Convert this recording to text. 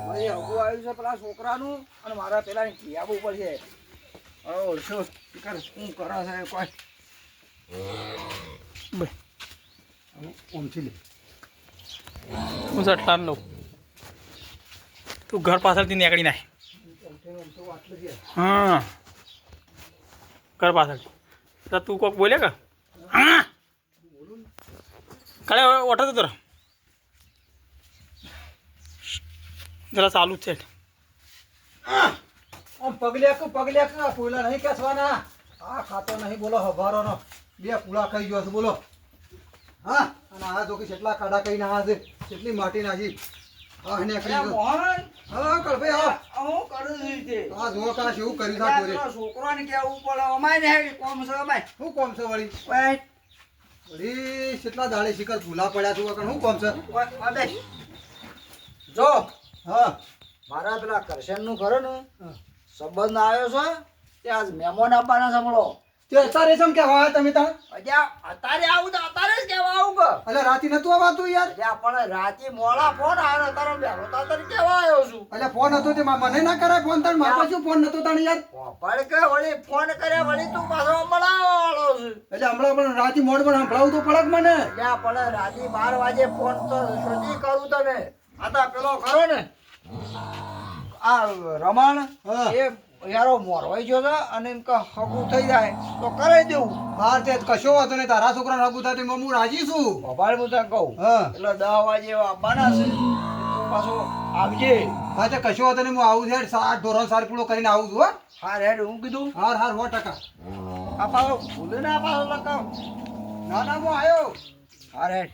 ભાઈ અગુ આવ્યું છે પેલા છોકરાનું અને મારા પેલા ખિયાબુ ઉપર છે. શું કરે છે કોઈ ઓમથી લે હું સટલાન લઉં. તું ઘર પાછળથી નીકળી નાખ. હા ઘર પાછળથી તો તું કોક બોલે કે હા કાલે ઓટો તો તરા જરા ચાલુ જ છે. આમ પગલ્યા પૂલા નહીં કેસવાના. આ ખાતો નહીં બોલો હભારો નો 2 પૂળા ખાઈ ગયો છે બોલો. હા અને આ જો કે કેટલા કાડા કઈ ના છે કેટલી માટી નાખી. હા ને કરી મોહન હા કર ભાઈ હું કરું છું આ જો કા શું કરી ના કોરે છોકરાને કેવું પડે અમાય ને કોમ છે અમાય શું કોમ છે વળી વળી કેટલા દાડે શિકર ભૂલા પડ્યા છું કણ શું કોમ છે અબે જો હા મારા પેલા કરશન નું ઘર ને સંબંધ આવ્યો છે તે આજ મહેમાન આપવાના સાંભળો તે અત્યારે સમ કેવા તમે તાર અત્યારે આવું તો અત્યારે જ કેવા આવું કે અલે રાતી નતું આવતું યાર અલ્યા પણ રાતી મોડા ફોન આવ્યો તારો બેરો તાર કેવા આવ્યો છું અલ્યા ફોન હતો તે મને ના કરાય ફોન તણ મારા પાસે ફોન નતો તણ યાર પણ કે વળી ફોન કરે વળી તું પાછો મળાવાળો છે એટલે હમણાં પણ રાતી મોડ પણ સંભળાવું તો પડક મને અલ્યા પણ રાતી 12 વાગે ફોન તો શોધી કરું તને આ તો પેલો ખરો ને આ રમણ એ યારો મોરવાઈ ગયો છે અને એમ કે હગું થઈ જાય તો કરાવી દેવું. હા તે કશો વાતો નહીં તારા છોકરાને હગું થાય તો હું રાજી છું. ભભાળ હું તને કહું એટલે 10 વાગે આવવાના છે તું પાછો આવજે. હા તે કશો વાતો નહીં હું આવું છે 7 ધોરણ 4 પૂરો કરીને આવું છું. હા રેડ હું કીધું હા 100%. આ પાછો ભૂલે ના પાછો લગાવ ના હું આવ્યો. હા રેડ